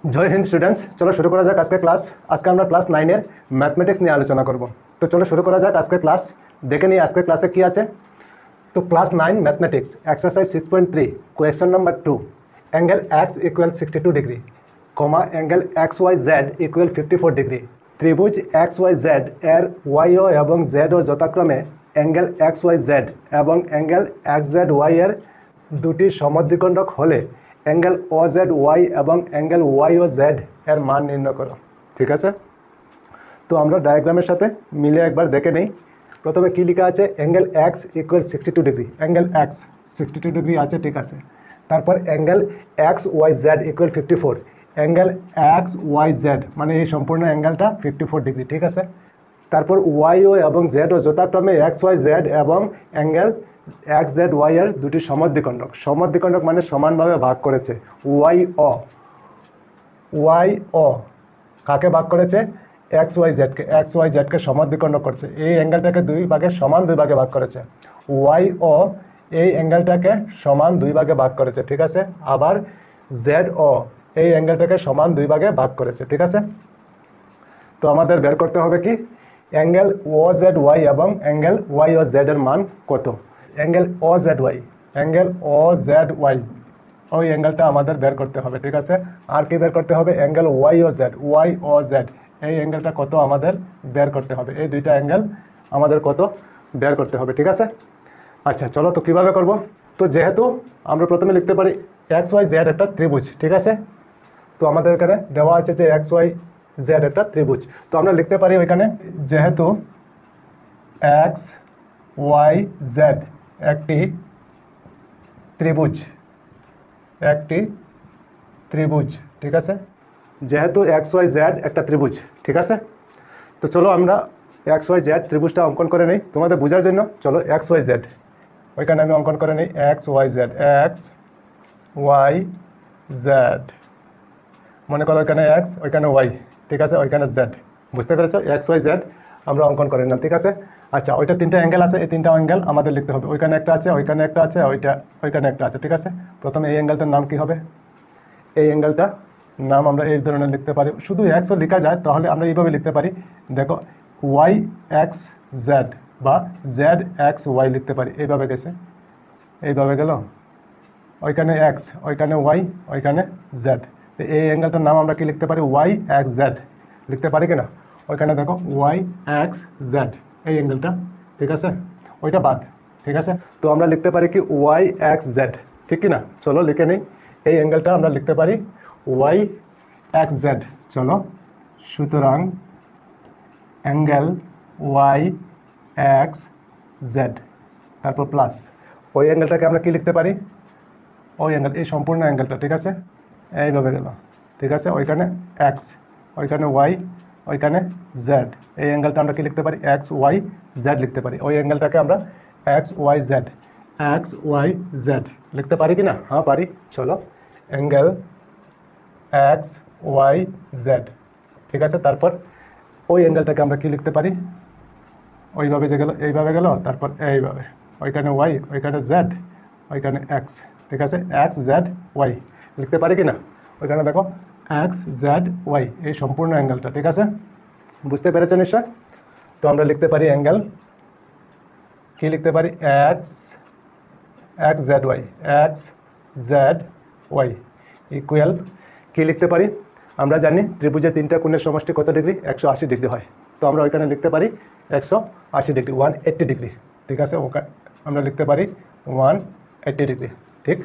জয় Hind students, চলো শুরু করা যাক আজকে ক্লাস। আজকে আমরা ক্লাস 9 এর ম্যাথমেটিক্স নিয়ে আলোচনা করব। তো চলো শুরু করা যাক আজকে ক্লাস। দেখে নিই আজকে ক্লাসে কি আছে। তো class 9 mathematics exercise 6.3 question number 2, angle x equal 62 degree, comma angle x Y Z equal 54 degree. ত্রিভুজ এক্স ওয়াই জেড এর ওয়াইও এবং জেডও যথাক্রমে অ্যাঙ্গেল এক্স ওয়াই জেড এবং অ্যাঙ্গেল এক্স জেড ওয়াই এর দুটি সমদ্বিখণ্ডক হলে অ্যাঙ্গেল ও জেড ওয়াই এবং অ্যাঙ্গেল ওয়াই ও জেড এর মান নির্ণয় করো। ঠিক আছে, তো আমরা ডায়াগ্রামের সাথে মিলে একবার দেখে নেই। প্রথমে কী লেখা আছে, angle x equal 62 degree, angle X 62 degree আছে, ঠিক আছে। তারপর angle x Y Z equal 54, angle x Y Z মানে এই সম্পূর্ণ অ্যাঙ্গেলটা 54 ডিগ্রি, ঠিক আছে। তারপর ওয়াইও এবং জেডও যথাক্রমে এক্স ওয়াই জেড এবং অ্যাঙ্গেল এক্স জেড ওয়াই এর দুটি সমদ্বিখণ্ডক। সমদ্বিখণ্ডক মানে সমানভাবে ভাগ করেছে। ওয়াই ও কাকে ভাগ করেছে? এক্স ওয়াই জেডকে সমদ্বিখণ্ডক করছে। এই অ্যাঙ্গেলটাকে দুই ভাগে সমান দুই ভাগে ভাগ করেছে। ওয়াই ও এই অ্যাঙ্গেলটাকে সমান দুই ভাগে ভাগ করেছে, ঠিক আছে। আবার জেড ও এই অ্যাঙ্গেলটাকে সমান দুই ভাগে ভাগ করেছে, ঠিক আছে। তো আমাদের বের করতে হবে কি, অ্যাঙ্গেল ও জেড ওয়াই এবং অ্যাঙ্গেল ওয়াই ও জেড এর মান কত। অ্যাঙ্গেল ও জেড ওয়াই ওই অ্যাঙ্গেলটা আমাদের বের করতে হবে, ঠিক আছে। আর কি বের করতে হবে? অ্যাঙ্গেল ওয়াই ও জেড এই অ্যাঙ্গেলটা কত আমাদের বের করতে হবে। এই দুইটা অ্যাঙ্গেল আমাদের কত বের করতে হবে, ঠিক আছে। আচ্ছা চলো, তো কীভাবে করব? তো যেহেতু আমরা প্রথমে লিখতে পারি এক্স ওয়াই জেড একটা ত্রিভুজ, ঠিক আছে। তো আমাদের এখানে দেওয়া আছে যে এক্স ওয়াই জেড একটা ত্রিভুজ। তো আমরা লিখতে পারি ওইখানে, যেহেতু এক্স ওয়াই জেড একটি ত্রিভুজ, ঠিক আছে। যেহেতু এক্স ওয়াই জেড একটা ত্রিভুজ, ঠিক আছে। তো চলো আমরা এক্স ওয়াই জেড ত্রিভুজটা অঙ্কন করে নিই তোমাদের বোঝার জন্য। চলো এক্স ওয়াই জেড ওইখানে আমি অঙ্কন করে নিই। এক্স ওয়াই জেড মনে করো ওইখানে এক্স, ওইখানে ওয়াই, ঠিক আছে, ওইখানে জেড। বুঝতে পেরেছো? এক্স ওয়াই জেড আমরা অঙ্কন করে নিলাম, ঠিক আছে। আচ্ছা, ওইটা তিনটা অ্যাঙ্গেল আছে, এই তিনটা অ্যাঙ্গেল আমাদের লিখতে হবে। ওইখানে একটা আছে, ওইখানে একটা আছে, ওইখানে একটা আছে, ঠিক আছে। প্রথমে এই অ্যাঙ্গেলটার নাম কি হবে? এই অ্যাঙ্গেলটার নাম আমরা এই ধরনের লিখতে পারি। শুধু এক্সও লেখা যায়, তাহলে আমরা এইভাবে লিখতে পারি। দেখো, ওয়াই এক্স জেড বা জেড এক্স ওয়াই লিখতে পারি। এইভাবে গেছে, এইভাবে গেল, ওইখানে এক্স, ওইখানে ওয়াই, ওইখানে জেড। তো এই অ্যাঙ্গেলটার নাম আমরা কি লিখতে পারি? ওয়াই এক্স জেড লিখতে পারি কিনা? ওইখানে দেখো ওয়াই এক্স জেড এই অ্যাঙ্গেলটা, ঠিক আছে, ওইটা বাদ, ঠিক আছে। তো আমরা লিখতে পারি কি ওয়াই এক্স জেড, ঠিক কিনা? চলো লিখে নিই। এই অ্যাঙ্গেলটা আমরা লিখতে পারি ওয়াই এক্স জেড। চলো, সুতরাং অ্যাঙ্গেল ওয়াই এক্স জেড, তারপর প্লাস ওই অ্যাঙ্গেলটাকে আমরা কি লিখতে পারি? ওই অ্যাঙ্গেল, এই সম্পূর্ণ অ্যাঙ্গেলটা, ঠিক আছে, এইভাবে গেল, ঠিক আছে। ওইখানে এক্স, ওইখানে ওয়াই, ওইখানে জেড। এই অ্যাঙ্গেলটা আমরা কি লিখতে পারি? এক্স ওয়াই জেড লিখতে পারি। ওই অ্যাঙ্গেলটাকে আমরা এক্স ওয়াই জেড লিখতে পারি কি না? হ্যাঁ পারি। চলো, অ্যাঙ্গেল এক্স ওয়াই জেড, ঠিক আছে। তারপর ওই অ্যাঙ্গেলটাকে আমরা কি লিখতে পারি? ওইভাবে যে গেল, এইভাবে গেল, তারপর এইভাবে, ওইখানে ওয়াই, ওইখানে জেড, ওইখানে এক্স, ঠিক আছে। এক্স জেড ওয়াই লিখতে পারি কি না? ওইখানে দেখো এক্স জেড ওয়াই এই সম্পূর্ণ অ্যাঙ্গেলটা, ঠিক আছে। বুঝতে পেরেছো নিশ্চয়? তো আমরা লিখতে পারি অ্যাঙ্গেল, কি লিখতে পারি? এক্স জেড ওয়াই ইকুয়াল কি লিখতে পারি? আমরা জানি ত্রিভুজের তিনটা কোণের সমষ্টি কত ডিগ্রি? 180 ডিগ্রি হয়। তো আমরা ওইখানে লিখতে পারি 180 ডিগ্রি, 180 ডিগ্রি, ঠিক আছে। আমরা লিখতে পারি 180 ডিগ্রি, ঠিক।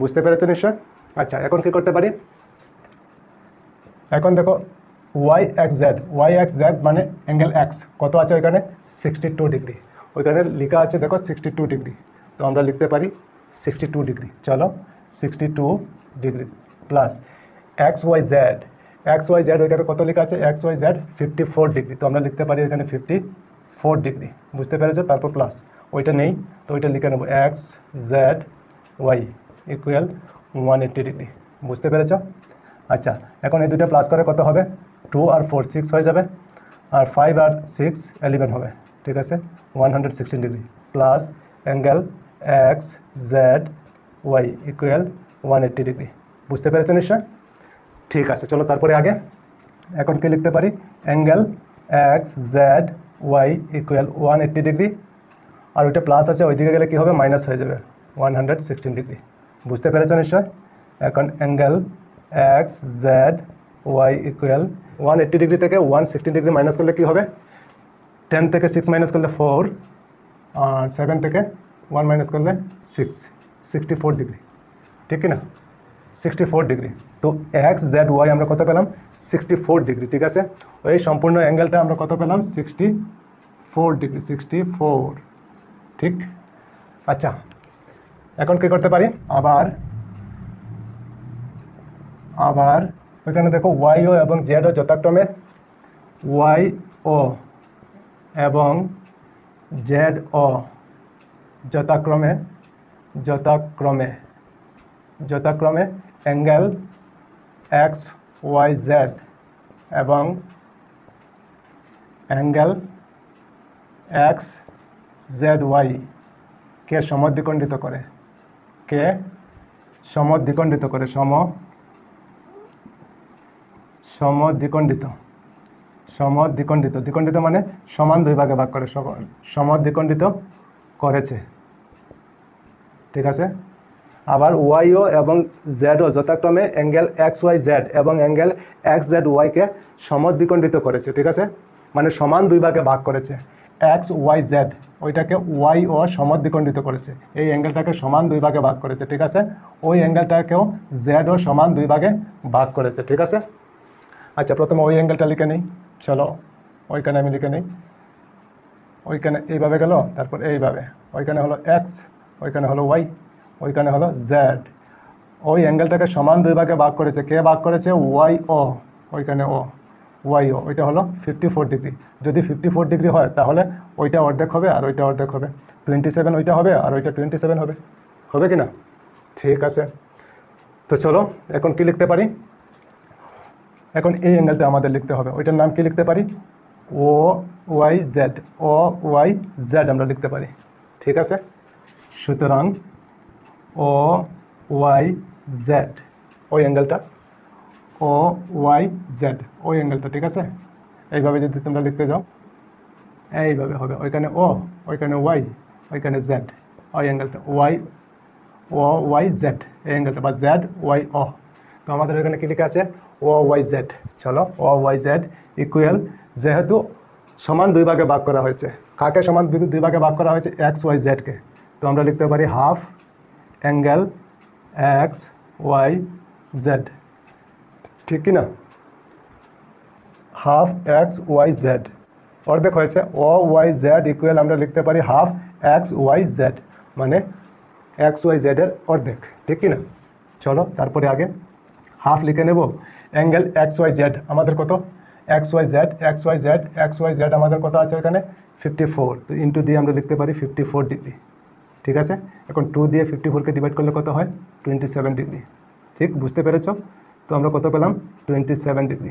বুঝতে পেরেছো নিশ্চয়? আচ্ছা, এখন কি করতে পারি? এখন দেখো ওয়াই এক্স জেড মানে অ্যাঙ্গেল এক্স কত আছে? ওইখানে 62 ডিগ্রি, ওইখানে লেখা আছে দেখো 62 ডিগ্রি। তো আমরা লিখতে পারি 62 ডিগ্রি। চলো, 62 degree plus X Y Z ওইখানে কত লেখা আছে? X Y Z 54 degree. তো আমরা লিখতে পারি ওইখানে 54 ডিগ্রি। বুঝতে পেরেছো? তারপর প্লাস ওইটা নেই, তো ওইটা লিখে নেবো X Z Y equal 180 degree. বুঝতে পেরেছো? আচ্ছা, এখন এই দুটো প্লাস করে কত হবে? 2 আর 4 6 হয়ে যাবে, আর 5 আর 6 11 হবে, ঠিক আছে। 116 degree plus angle x Z Y equal 180 degree. বুঝতে পেরেছো নিশ্চয়? ঠিক আছে, চলো তারপরে আগে এখন কি লিখতে পারি, angle x Z Y equal 180 degree, আর ওইটা প্লাস আছে, ওইদিকে গেলে কী হবে, মাইনাস হয়ে যাবে 116 ডিগ্রি। বুঝতে পেরেছ নিশ্চয়? এখন angle x Z Y equal 180 degree থেকে 116 ডিগ্রি মাইনাস করলে কী হবে, 10 থেকে 6 মাইনাস করলে 4, আর 7 থেকে 1 মাইনাস করলে 6, 64 ডিগ্রি, ঠিক কি না? 64 ডিগ্রি। তো এক্স জেড ওয়াই আমরা কত পেলাম, 64 ডিগ্রি, ঠিক আছে? ওই সম্পূর্ণ অ্যাঙ্গেলটা আমরা কত পেলাম, 64 ডিগ্রি, 64, ঠিক? আচ্ছা, এখন কী করতে পারি, আবার ওইখানে দেখো ওয়াইও এবং জেডও যথাক্রমে, ওয়াইও এবং জেডও যথাক্রমে অ্যাঙ্গেল এক্স ওয়াই জেড এবং অ্যাঙ্গেল এক্স জেড ওয়াই কে সমদ্বিখণ্ডিত করে, দ্বিখণ্ডিত মানে সমান দুই ভাগে ভাগ করে, সমদ্বিখণ্ডিত করেছে, ঠিক আছে? আবার ওয়াইও এবং জেডও যথাক্রমে অ্যাঙ্গেল এক্স ওয়াই জেড এবং অ্যাঙ্গেল এক্স জেড ওয়াইকে সমদ্বিখণ্ডিত করেছে, ঠিক আছে? মানে সমান দুই ভাগে ভাগ করেছে। এক্স ওয়াই জেড ওইটাকে ওয়াইও সমদ্বিখণ্ডিত করেছে, এই অ্যাঙ্গেলটাকে সমান দুই ভাগে ভাগ করেছে, ঠিক আছে? ওই অ্যাঙ্গেলটাকেও জেডও সমান দুই ভাগে ভাগ করেছে, ঠিক আছে? আচ্ছা, প্রথমে ওই অ্যাঙ্গেলটা লিখে নিই, চলো ওইখানে আমি লিখে নিই। ওইখানে এইভাবে গেল, তারপর এইভাবে, ওইখানে হলো এক্স, ওইখানে হলো ওয়াই, ওইখানে হলো জেড। ওই অ্যাঙ্গেলটাকে সমান দুই ভাগে ভাগ করেছে, কে ভাগ করেছে, ওয়াই ও, ওইখানে ও, ওয়াই ও, ওইটা হলো 54 ডিগ্রি। যদি 54 ডিগ্রি হয় তাহলে ওইটা অর্ধেক হবে আর ওইটা অর্ধেক হবে, 27 ওইটা হবে আর ওইটা 27 হবে, হবে কি না? ঠিক আছে, তো চলো এখন কি লিখতে পারি, এখন এই অ্যাঙ্গেলটা আমাদের লিখতে হবে, ওইটার নাম কি লিখতে পারি, ও ওয়াই জেড আমরা লিখতে পারি, ঠিক আছে? সুতরাং ও ওয়াই জেড, ওই অ্যাঙ্গেলটা, ও ওয়াই জেড, ওই অ্যাঙ্গেলটা, ঠিক আছে? এইভাবে যদি তোমরা লিখতে যাও এইভাবে হবে, ওইখানে ও, ওইখানে ওয়াই, ওইখানে জেড, ওই অ্যাঙ্গেলটা ওয়াই জেড, এই অ্যাঙ্গেলটা, বা জেড ওয়াই ও। তো আমাদের এখানে কী লেখা আছে, ও ওয়াই জেড। চলো, ও ওয়াই জেড ইকুয়াল, যেহেতু সমান দুই ভাগে ভাগ করা হয়েছে, কাকে সমান দুই ভাগে ভাগ করা হয়েছে, এক্স ওয়াই জেডকে, তো আমরা লিখতে পারি half angle x Y Z, ঠিক কি না? হাফ এক্স ওয়াই জেড, অর্ধেক হয়েছে, ও ওয়াই জেড ইকুয়াল আমরা লিখতে পারি হাফ এক্স ওয়াই জেড, মানে এক্স ওয়াই জেডের অর্ধেক, ঠিক কি না? চলো তারপরে আগে হাফ লিখে নেব, অ্যাঙ্গেল এক্স ওয়াই জেড আমাদের কত, এক্স ওয়াই জেড আমাদের কত আছে এখানে, 54, তো ইন্টু দিয়ে আমরা লিখতে পারি 54 ডিগ্রি, ঠিক আছে? এখন 2 দিয়ে 54কে ডিভাইড করলে কত হয়, 27 ডিগ্রি, ঠিক? বুঝতে পেরেছ? তো আমরা কত পেলাম, 27 ডিগ্রি,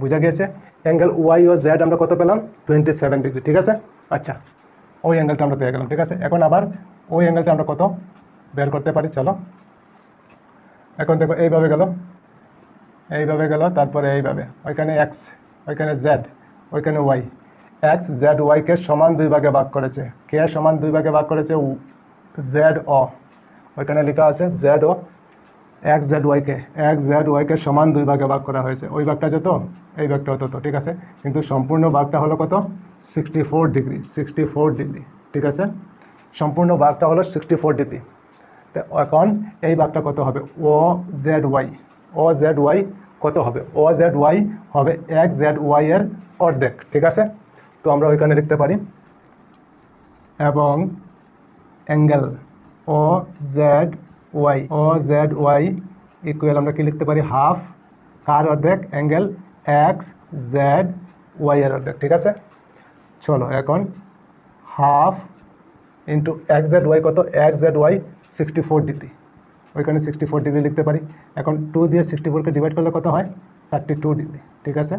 বুঝা গিয়েছে? অ্যাঙ্গেল ওয়াই ও জেড আমরা কত পেলাম, 27 ডিগ্রি, ঠিক আছে? আচ্ছা, ওই অ্যাঙ্গেলটা আমরা পেয়ে গেলাম, ঠিক আছে? এখন আবার ওই অ্যাঙ্গেলটা আমরা কত বের করতে পারি, চলো। এখন দেখো এইভাবে গেল, তারপরে এইভাবে, ওইখানে এক্স, ওইখানে জেড, ওইখানে ওয়াই, এক্স জেড ওয়াইকে সমান দুই ভাগে ভাগ করেছে, কে সমান দুই ভাগে ভাগ করেছে, জেড ও, ওইখানে লেখা আছে জেড ও, এক্স জেড ওয়াইকে সমান দুই ভাগে ভাগ করা হয়েছে, ওই ভাগটা যেত এই ভাগটা হতো, তো ঠিক আছে? কিন্তু সম্পূর্ণ ভাগটা হলো কত, 64 ডিগ্রি, ঠিক আছে? সম্পূর্ণ ভাগটা হলো 64 ডিগ্রি। তো এখন এই ভাগটা কত হবে, ও জেড ওয়াই কত হবে, ও জেড ওয়াই হবে এক্স জেড ওয়াই এর অর্ধেক, ঠিক আছে? তো আমরা ওইখানে লিখতে পারি, এবং angle O Z Y equal আমরা কি লিখতে পারি, হাফ কার অর্ধেক, অ্যাঙ্গেল এক্স জেড ওয়াই এর অর্ধেক, ঠিক আছে? চলো এখন half into X Z Y কত, এক্স জেড ওয়াই 64 ডিগ্রি, ওইখানে 64 ডিগ্রি লিখতে পারি। এখন 2 দিয়ে 64কে ডিভাইড করলে কত হয়, 32 ডিগ্রি, ঠিক আছে?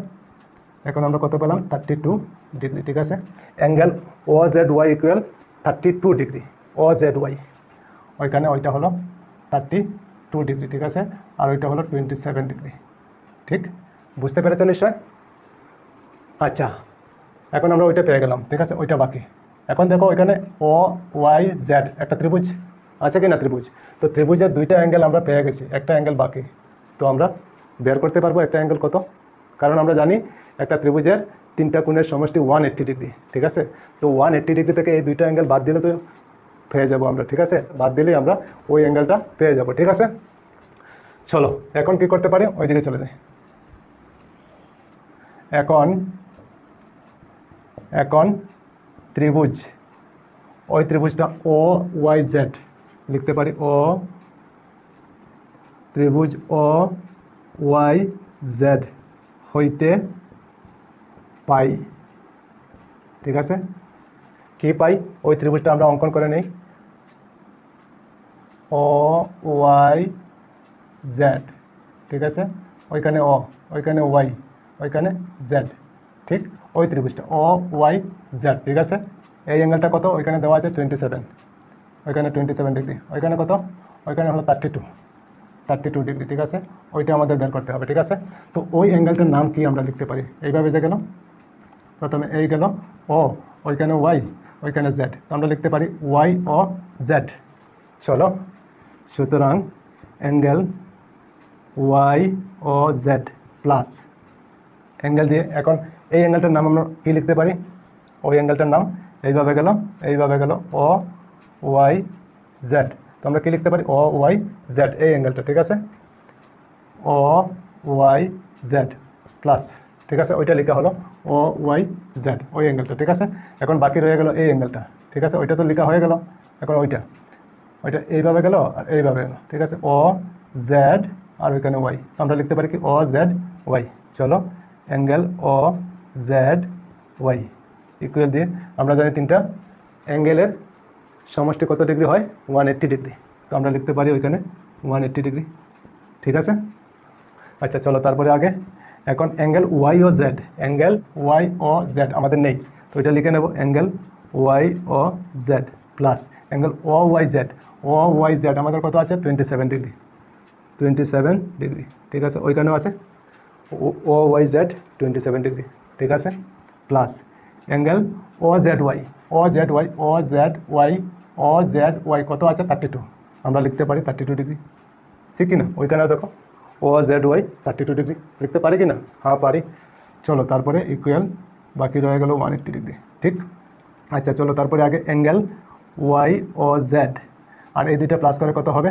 এখন আমরা কত পেলাম, 32 ডিগ্রি, ঠিক আছে? Angle O Z Y equal 32 degree, ও জেড ওয়াই, ওইখানে ওইটা হলো 32 ডিগ্রি, ঠিক আছে? আর ওইটা হলো 27 ডিগ্রি, ঠিক বুঝতে পেরেছ নিশ্চয়? আচ্ছা এখন আমরা ওইটা পেয়ে গেলাম, ঠিক আছে, ওইটা বাকি। এখন দেখো ওইখানে ও ওয়াই জেড একটা ত্রিভুজ আছে কি না ত্রিভুজ, তো ত্রিভুজের দুইটা অ্যাঙ্গেল আমরা পেয়ে গেছি, একটা অ্যাঙ্গেল বাকি। তো আমরা বের করতে পারবো একটা অ্যাঙ্গেল কত, কারণ আমরা জানি একটা ত্রিভুজের তিনটা কোণের সমষ্টি 180 ডিগ্রি, ঠিক আছে। তো 180 ডিগ্রি থেকে এই দুইটা অ্যাঙ্গেল বাদ দিলে তো পেয়ে যাবো আমরা, ঠিক আছে, বাদ দিলেই আমরা ওই অ্যাঙ্গেলটা পেয়ে যাব, ঠিক আছে। চলো এখন কি করতে পারি, ওইদিকে চলে যাই। এখন ত্রিভুজ, ওই ত্রিভুজটা ও ওয়াই জেড লিখতে পারি, ও ত্রিভুজ ও ওয়াই জেড হইতে পাই, ঠিক আছে। কি পাই, ওই ত্রিভুজটা আমরা অঙ্কন করে নেই, ও ওয়াই জেড, ঠিক আছে, ওইখানে ও, ওইখানে ওয়াই, ওইখানে জেড, ঠিক, ওই ত্রিভুজটা ও ওয়াই জেড, ঠিক আছে। এই অ্যাঙ্গেলটা কত, ওইখানে দেওয়া আছে 27, ওইখানে 27 ডিগ্রি, ওইখানে কত, ওইখানে হলো 32 ডিগ্রি, ঠিক আছে। ওইটা আমাদের বের করতে হবে, ঠিক আছে। তো ওই অ্যাঙ্গেলটার নাম কি আমরা লিখতে পারি, এইভাবে যে গেল, প্রথমে এই গেল ও, ওইখানে ওয়াই, ওইখানে জেড, তো আমরা লিখতে পারি ওয়াই ও জেড। চলো, সুতরাং angle Y O Z plus angle দিয়ে, এখন এই অ্যাঙ্গেলটার নাম আমরা কী লিখতে পারি, ওই অ্যাঙ্গেলটার নাম এইভাবে গেল ও ওয়াই জেড, তো আমরা কী লিখতে পারি, ও ওয়াই জেড এই অ্যাঙ্গেলটা, ঠিক আছে, ও ওয়াই জেড প্লাস, ঠিক আছে, ওইটা লেখা হলো ও ওয়াই জেড ওই অ্যাঙ্গেলটা, ঠিক আছে। এখন বাকি রয়ে গেল এই অ্যাঙ্গেলটা, ঠিক আছে, ওইটা তো লেখা হয়ে গেল। এখন ওইটা এইভাবে গেল আর এইভাবে গেল, ঠিক আছে, ও জেড আর ওইখানে ওয়াই, তো আমরা লিখতে পারি কি ও জেড ওয়াই। চলো, angle O Z Y equal দিয়ে আমরা জানি তিনটা অ্যাঙ্গেলের সমষ্টি কত ডিগ্রি হয়, 180 ডিগ্রি, তো আমরা লিখতে পারি ওইখানে 180 ডিগ্রি, ঠিক আছে। আচ্ছা চলো তারপরে আগে, এখন angle Y O Z, angle Y O Z আমাদের নেই, তো এটা লিখে নেব angle Y O Z plus angle ও ওয়াই জেড আমাদের কত আছে 27 ডিগ্রি, 27 ডিগ্রি, ঠিক আছে, ওইখানেও আছে ও ওয়াই জেড 27 ডিগ্রি, ঠিক আছে, plus angle O Z Y কত আছে 32, আমরা লিখতে পারি 32 ডিগ্রি, ঠিক কি না, ওইখানেও দেখো ও জেড ওয়াই 32 ডিগ্রি লিখতে পারি কি না, হ্যাঁ পারি। চলো তারপরে ইকুয়াল বাকি রয়ে গেল 180 ডিগ্রি, ঠিক। আচ্ছা চলো তারপরে আগে অ্যাঙ্গেল ওয়াই ও জেড, আর এই দুইটা প্লাস করে কত হবে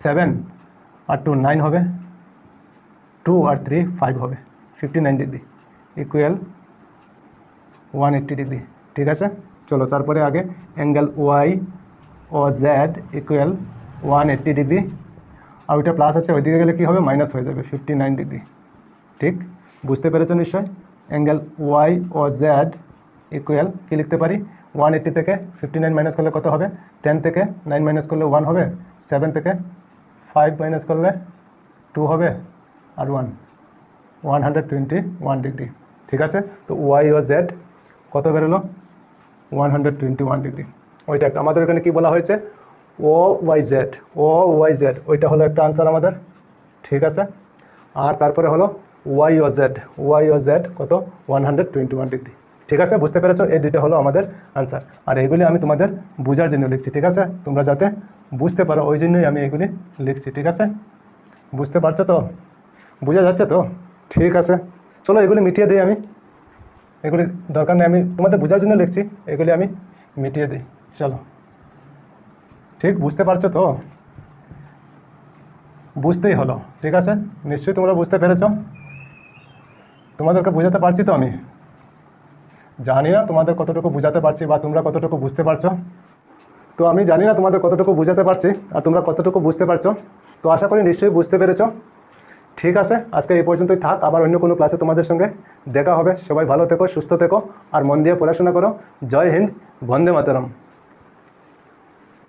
7 আর 2 9 হবে, 2 আর 3 5 হবে, 59 ডিগ্রি ইকুয়াল 180 ডিগ্রি, ঠিক আছে। চলো তারপরে আগে angle Y O Z equal 180 degree, আর ওইটা প্লাস আছে, ওইদিকে গেলে কী হবে মাইনাস হয়ে যাবে 59 ডিগ্রি, ঠিক বুঝতে পেরেছো নিশ্চয়। Angle Y O Z equal কী লিখতে পারি, 180 থেকে 59 মাইনাস করলে কত হবে, 10 থেকে 9 মাইনাস করলে 1 হবে, 7 থেকে 5 মাইনাস করলে 2 হবে, আর 121 ডিগ্রি, ঠিক আছে। তো ওয়াই ও জেড কত বেরোলো 121 ডিগ্রি, ওইটা একটা আমাদের এখানে কী বলা হয়েছে ও ওয়াই জেড, ওইটা হলো একটা আনসার আমাদের, ঠিক আছে। আর তারপরে হলো ওয়াই ও জেড কত 121 ডিগ্রি, ঠিক আছে, বুঝতে পেরেছো, এই দুইটা হলো আমাদের আনসার। আর এইগুলি আমি তোমাদের বোঝার জন্য লিখছি, ঠিক আছে, তোমরা যাতে বুঝতে পারো ওই জন্যই আমি এগুলি লিখছি, ঠিক আছে, বুঝতে পারছো তো, বোঝা যাচ্ছে তো, ঠিক আছে। চলো এগুলি মিটিয়ে দিই আমি, এগুলি দরকার নেই, আমি তোমাদের বোঝার জন্য লিখছি, এগুলি আমি মিটিয়ে দিই। চলো, ঠিক বুঝতে পারছো তো, বুঝতেই হলো, ঠিক আছে, নিশ্চয়ই তোমরা বুঝতে পেরেছো, তোমাদেরকে বোঝাতে পারছি তো, আমি জানি না তোমাদের কতটুকু বোঝাতে পারছি বা তোমরা কতটুকু বুঝতে পারছো, তো আমি জানি না তোমাদের কতটুকু বোঝাতে পারছি আর তোমরা কতটুকু বুঝতে পারছো, তো আশা করি নিশ্চয়ই বুঝতে পেরেছো, ঠিক আছে। আজকে এই পর্যন্তই থাক, আবার অন্য কোনো ক্লাসে তোমাদের সঙ্গে দেখা হবে। সবাই ভালো থেকো, সুস্থ থেকো আর মন দিয়ে পড়াশোনা করো। জয় হিন্দ, বন্দে মাতরম।